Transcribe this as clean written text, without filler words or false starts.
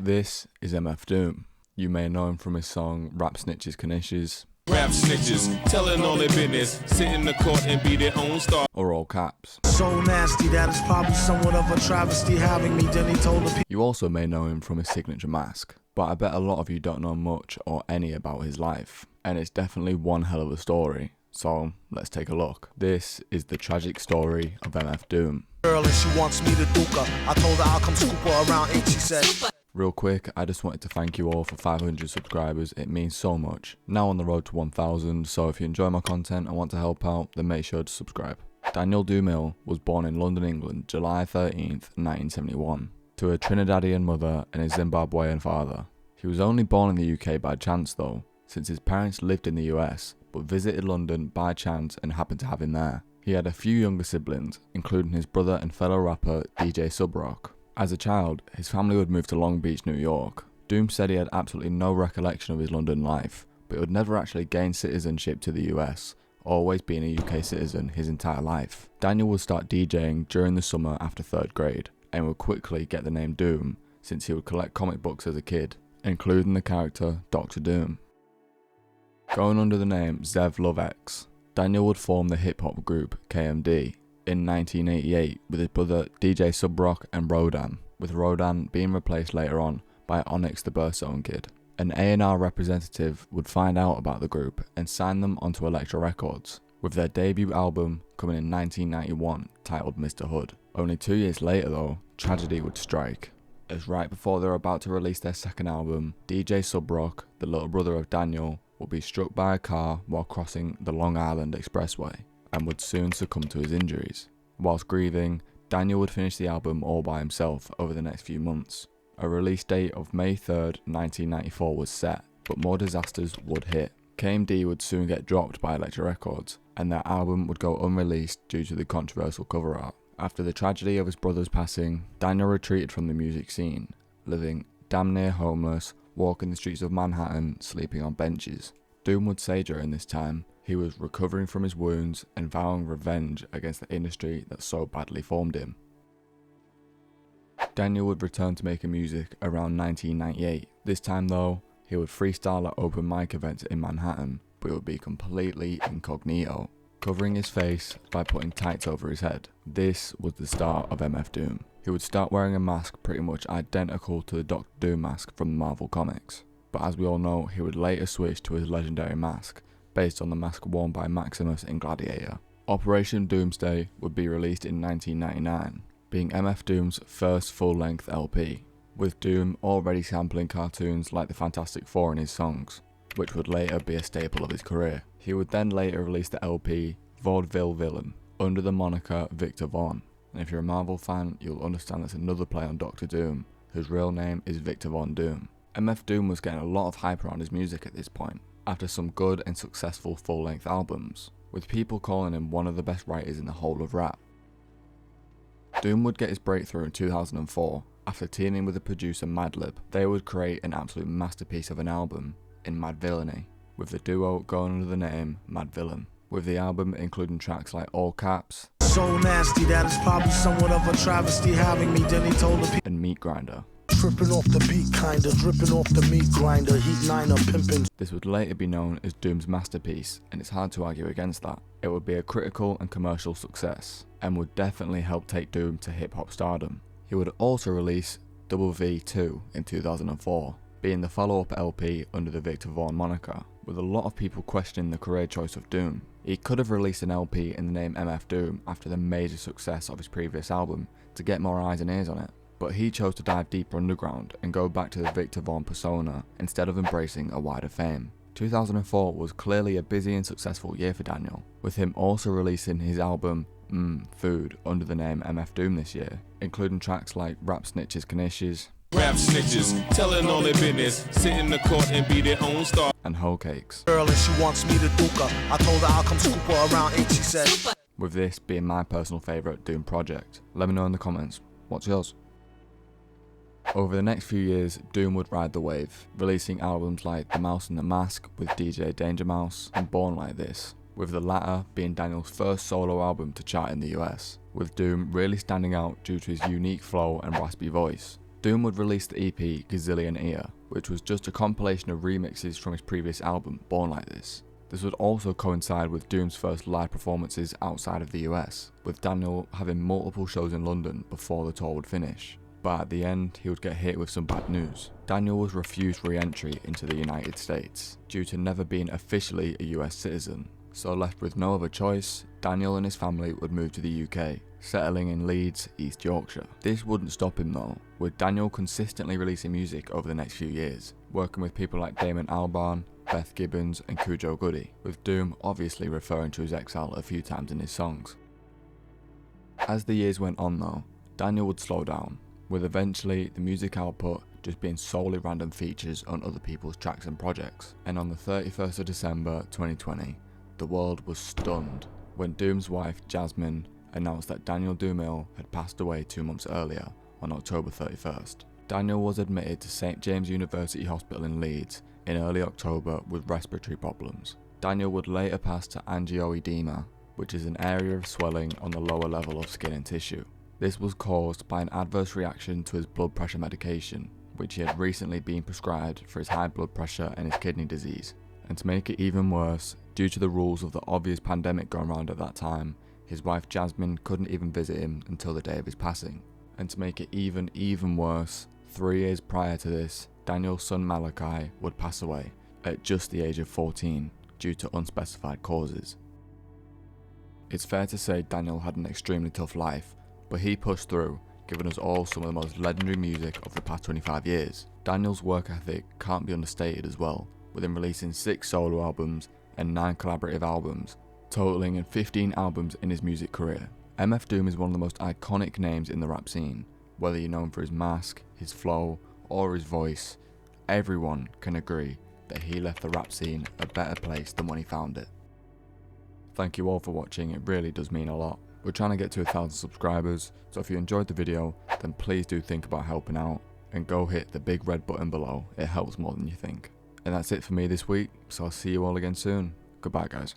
This is MF Doom. You may know him from his song Rap Snitches Knishes, Rap snitches, telling all their business, sit in the court and be their own star. or All Caps. So nasty that it's probably somewhat of a travesty having me. Then he told the people. You also may know him from his signature mask, but I bet a lot of you don't know much or any about his life, and it's definitely one hell of a story. So let's take a look. This is the tragic story of MF Doom. Girl and she wants me to duke her. I told her I'll come scoop her around 8. She said. Real quick, I just wanted to thank you all for 500 subscribers, it means so much. Now on the road to 1000, so if you enjoy my content and want to help out, then make sure to subscribe. Daniel Doom was born in London, England, July 13th, 1971, to a Trinidadian mother and a Zimbabwean father. He was only born in the UK by chance though, since his parents lived in the US, but visited London by chance and happened to have him there. He had a few younger siblings, including his brother and fellow rapper DJ Subroc. As a child, his family would move to Long Beach, New York. Doom said he had absolutely no recollection of his London life, but he would never actually gain citizenship to the US, always being a UK citizen his entire life. Daniel would start DJing during the summer after 3rd grade, and would quickly get the name Doom, since he would collect comic books as a kid, including the character Dr. Doom. Going under the name Zev Love X, Daniel would form the hip-hop group KMD in 1988 with his brother DJ Subroc and Rodan, with Rodan being replaced later on by Onyx the Birthzone Kid. An A&R representative would find out about the group and sign them onto Elektra Records, with their debut album coming in 1991 titled Mr. Hood. Only 2 years later though, tragedy would strike, as right before they were about to release their second album, DJ Subroc, the little brother of Daniel, would be struck by a car while crossing the Long Island Expressway, and would soon succumb to his injuries. Whilst grieving, Daniel would finish the album all by himself over the next few months. A release date of May 3rd, 1994 was set, but more disasters would hit. KMD would soon get dropped by Elektra Records, and their album would go unreleased due to the controversial cover art. After the tragedy of his brother's passing, Daniel retreated from the music scene, living damn near homeless, walking the streets of Manhattan, sleeping on benches. Doom would say during this time, he was recovering from his wounds and vowing revenge against the industry that so badly formed him. Daniel would return to making music around 1998. This time though, he would freestyle at open mic events in Manhattan, but it would be completely incognito, covering his face by putting tights over his head. This was the start of MF Doom. He would start wearing a mask pretty much identical to the Dr. Doom mask from the Marvel Comics, but as we all know, he would later switch to his legendary mask, based on the mask worn by Maximus in Gladiator. Operation Doomsday would be released in 1999, being MF Doom's first full-length LP, with Doom already sampling cartoons like the Fantastic Four in his songs, which would later be a staple of his career. He would then later release the LP Vaudeville Villain under the moniker Victor Von, and if you're a Marvel fan, you'll understand that's another play on Dr. Doom, whose real name is Victor Von Doom. MF Doom was getting a lot of hype around his music at this point, after some good and successful full-length albums, with people calling him one of the best writers in the whole of rap. Doom would get his breakthrough in 2004, after teaming with the producer Madlib. They would create an absolute masterpiece of an album in Madvillainy, with the duo going under the name Madvillain, with the album including tracks like All Caps, So nasty that it's probably somewhat of a travesty having me. Then he told the people. and Meat Grinder. Tripping off the beat kinda, dripping off the meat grinder, heat niner pimping. This would later be known as Doom's masterpiece, and it's hard to argue against that. It would be a critical and commercial success, and would definitely help take Doom to hip-hop stardom. He would also release Double V2 in 2004, being the follow-up LP under the Victor Von moniker, with a lot of people questioning the career choice of Doom. He could have released an LP in the name MF Doom after the major success of his previous album to get more eyes and ears on it, but he chose to dive deeper underground and go back to the Victor Von persona instead of embracing a wider fame. 2004 was clearly a busy and successful year for Daniel, with him also releasing his album Food under the name MF Doom this year, including tracks like Rap Snitches Knishes, Rap snitches, telling all their business, sit in the court and be their own star. and Whole Cakes, Girl and she wants me to duke her. I told her I'll come scoop her around 8. She said. with this being my personal favourite Doom project. Let me know in the comments, what's yours? Over the next few years, Doom would ride the wave, releasing albums like The Mouse and the Mask with DJ Danger Mouse and Born Like This, with the latter being Daniel's first solo album to chart in the US, with Doom really standing out due to his unique flow and raspy voice. Doom would release the EP Gazillion Ear, which was just a compilation of remixes from his previous album, Born Like This. This would also coincide with Doom's first live performances outside of the US, with Daniel having multiple shows in London before the tour would finish. But at the end, he would get hit with some bad news. Daniel was refused re-entry into the United States due to never being officially a US citizen. So left with no other choice, Daniel and his family would move to the UK, settling in Leeds, East Yorkshire. This wouldn't stop him though, with Daniel consistently releasing music over the next few years, working with people like Damon Albarn, Beth Gibbons and Cujo Goody, with Doom obviously referring to his exile a few times in his songs. As the years went on though, Daniel would slow down, with eventually the music output just being solely random features on other people's tracks and projects. And on the 31st of December 2020, the world was stunned when Doom's wife Jasmine announced that Daniel Dumile had passed away 2 months earlier on October 31st. Daniel was admitted to St James University Hospital in Leeds in early October with respiratory problems. Daniel would later pass to angioedema, which is an area of swelling on the lower level of skin and tissue. This was caused by an adverse reaction to his blood pressure medication, which he had recently been prescribed for his high blood pressure and his kidney disease. And to make it even worse, due to the rules of the obvious pandemic going around at that time, his wife Jasmine couldn't even visit him until the day of his passing. And to make it even worse, 3 years prior to this, Daniel's son Malachi would pass away at just the age of 14 due to unspecified causes. It's fair to say Daniel had an extremely tough life, but he pushed through, giving us all some of the most legendary music of the past 25 years. Daniel's work ethic can't be understated as well, with him releasing 6 solo albums and 9 collaborative albums, totaling in 15 albums in his music career. MF Doom is one of the most iconic names in the rap scene. Whether you're known for his mask, his flow, or his voice, everyone can agree that he left the rap scene a better place than when he found it. Thank you all for watching, it really does mean a lot. We're trying to get to 1,000 subscribers, so if you enjoyed the video, then please do think about helping out, and go hit the big red button below, it helps more than you think. And that's it for me this week, so I'll see you all again soon. Goodbye guys.